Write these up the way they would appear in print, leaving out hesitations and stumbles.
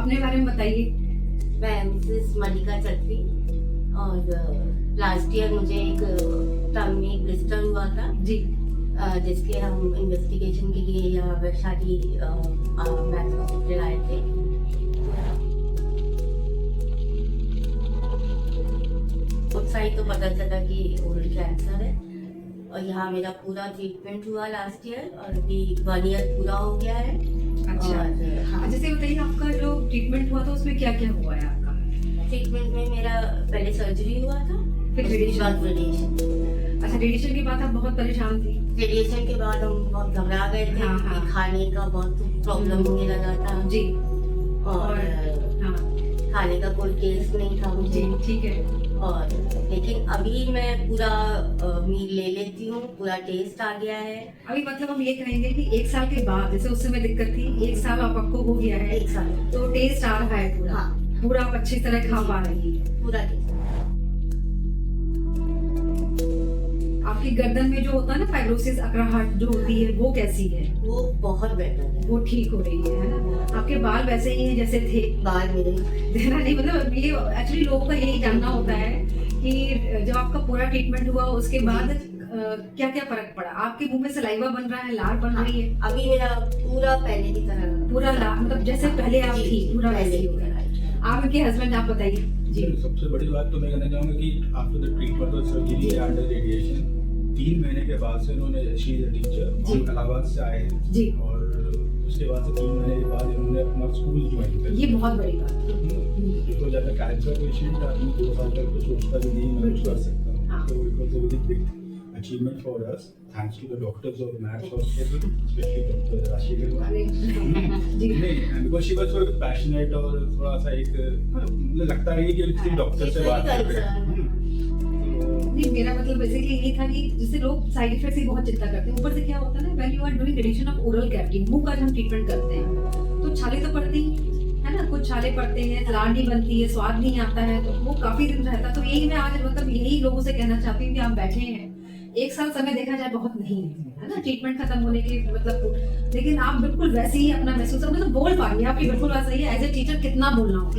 अपने बारे में बताइए। मैं मिसेस मल्लिका चौधरी और लास्ट ईयर मुझे एक टर्म में ब्लिस्टर हुआ था जी। जिसके हम इन्वेस्टिगेशन के लिए यहाँ वैशाली मैक्स हॉस्पिटल आए थे। आउटसाइड तो पता चला कि ओरल कैंसर है और यहाँ मेरा पूरा ट्रीटमेंट हुआ लास्ट ईयर और अभी 1 ईयर पूरा हो गया है। अच्छा। और हाँ, जैसे बताइए आपका जो ट्रीटमेंट हुआ था उसमें क्या क्या हुआ है आपका? ट्रीटमेंट में मेरा पहले सर्जरी हुआ था, फिर उसके बाद रेडिएशन। अच्छा, रेडिएशन के बाद आप बहुत परेशान थी। रेडिएशन के बाद हम बहुत घबरा गए थे। हाँ, हाँ। खाने का बहुत प्रॉब्लम होने लगा था जी। और हाँ खाने का कोई टेस्ट नहीं था मुझे। जी, ठीक है। और लेकिन अभी मैं पूरा मील ले लेती हूँ, पूरा टेस्ट आ गया है। अभी मतलब हम ये कहेंगे कि 1 साल के बाद, जैसे उस समय दिक्कत थी, 1 साल अब आपको हो गया है, 1 साल तो टेस्ट आ रहा है पूरा। हाँ, पूरा आप अच्छी तरह खा पा रही है। पूरा टेस्ट। आपकी गर्दन में जो होता है ना फाइब्रोसिस, अकड़ाहट जो होती है, वो कैसी है? वो बहुत बेटर है। वो ठीक हो रही है ना? आपके बाल वैसे ही हैं जैसे थे? बाल मेरे देना नहीं, मतलब ये एक्चुअली लोगों का यही जानना होता है कि जब आपका पूरा ट्रीटमेंट हुआ उसके बाद क्या क्या फर्क पड़ा? आपके मुंह में सलाइवा बन रहा है, लार बन रही है? अभी मेरा पूरा पहले की तरह पूरा लार, मतलब जैसे पहले आप थी, पूरा वैसे ही हो गया। आप इनके हस्बैंड, आप बताइए जी। सबसे बड़ी बात तो मैं कहना चाहूँगा कि आफ्टर द ट्रीटमेंट और सर्जरी एंड रेडिएशन 3 महीने के बाद से इन्होंने she is a teacher Allahabad से आए जी, और उसके बाद से 3 महीने के बाद इन्होंने अपना स्कूल ज्वाइन कर ये बहुत बड़ी बात है। It was a cancer patient, आदमी 2 साल तक तो सोचता भी नहीं मैं कुछ कर सकता हूँ, तो it was a very big achievement for us, thanks to the doctors of Max Hospital, especially Dr. Rashi Agarwal. जी। नहीं, and because she was so passionate और थोड़ा सा एक मुझे लगता है कि किसी डॉक्टर से बात कर रहे हैं। नहीं, मेरा मतलब बेसिकली यही था कि जिससे लोग साइड इफेक्ट से बहुत चिंता करते हैं। ऊपर से क्या होता है ना, when you are doing radiation of oral cavity, मुंह का हम ट्रीटमेंट करते हैं तो छाले तो पड़ती है ना, कुछ छाले पड़ते हैं, लार नहीं बनती है, स्वाद नहीं आता है, तो वो काफी दिन रहता है। तो यही मैं आज मतलब यही लोगों से कहना चाहती हूँ कि आप बैठे हैं, 1 साल समय देखा जाए बहुत नहीं है ना ट्रीटमेंट खत्म होने के मतलब, लेकिन आप बिल्कुल वैसे ही अपना महसूस मतलब बोल पा रही है। आपकी बिल्कुल बात सही है। एज ए टीचर कितना बोलना हो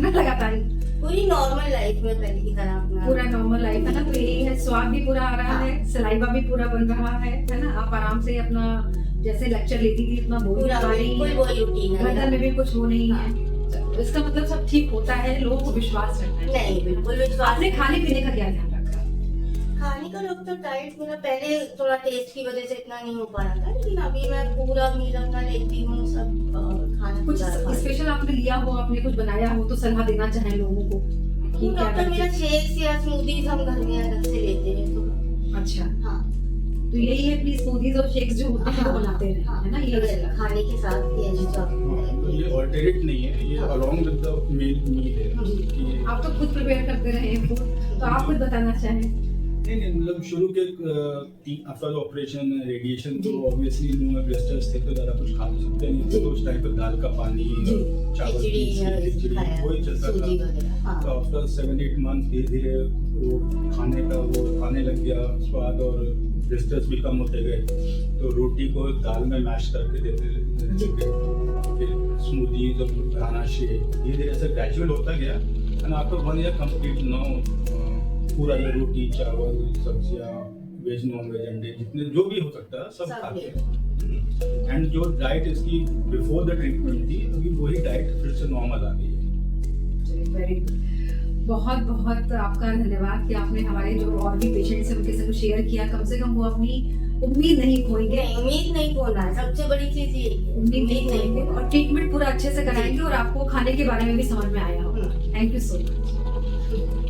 ना, लगातार पूरी नॉर्मल लाइफ में पहले की तरह अपना पूरा नॉर्मल लाइफ है ना, तो यही है, स्वाद भी पूरा आ रहा है, सलाइवा भी पूरा बन रहा है ना, आप आराम से अपना जैसे लेक्चर लेती थी उतना बोल पा रही है, कोई रूटीन है, गर्दन में भी कुछ वो नहीं है। तो इसका मतलब सब ठीक होता है, लोगों को विश्वास रखना है। नहीं, बिल्कुल विश्वास। आपने खाने पीने का क्या ध्यान रखा? खाने का डॉक्टर डाइट मेरा पहले थोड़ा टेस्ट की वजह से इतना नहीं हो पा रहा था, लेकिन अभी मैं पूरा मील अपना लेती हूँ, सब खाना कुछ स्पेशल आपने लिया हो, आपने कुछ बनाया हो तो सलाह देना चाहें लोगों को कि क्या डॉक्टर मेरा करें? शेक्स या स्मूदीज हम घर में अलग से लेते हैं तो अच्छा, हाँ, तो यही है अपनी स्मूदीज और शेक्स जो होते हैं वो बनाते हैं, है ना, ये खाने के साथ ये तो ये ऑल्टरनेट नहीं है, ये अलोंग विद द मील है कि आप तो खुद प्रिपेयर करते रहे हैं फूड, तो आप कुछ बताना चाहें? नहीं मतलब शुरू के आफ्टर ऑपरेशन रेडिएशन तो जी। ऑब्वियसली मुंह में ब्लिस्टर्स थे तो ज़्यादा कुछ खा नहीं सकते नहीं थे, तो उस टाइम पर दाल का पानी, चावल की खिचड़ी वही चलता था। तो आफ्टर 7-8 मंथ धीरे धीरे वो खाने का वो आने लग गया स्वाद और ब्लिस्टर्स भी कम होते गए, तो रोटी को दाल में मैश करके देते थे, फिर स्मूदीज और बनाना शेक, धीरे धीरे ऐसे ग्रेजुअल होता गया। And after 1 year complete now पूरा ये रोटी चावल सब्जियां वेज नॉन वेज अंडे जितने जो भी हो सकता है सब खाते हैं। एंड जो डाइट इसकी बिफोर द ट्रीटमेंट थी, अभी वही डाइट फिर से नॉर्मल आ गई है। वेरी गुड, बहुत बहुत आपका धन्यवाद कि आपने हमारे जो और भी पेशेंट्स हैं उनके साथ शेयर किया। कम से कम वो अपनी उम्मीद नहीं खोएंगे। उम्मीद नहीं खोना है, सबसे बड़ी चीज ये उम्मीद नहीं खोएंगे और ट्रीटमेंट पूरा अच्छे से कराएंगे और आपको खाने के बारे में भी समझ में आया होगा। Thank you so much.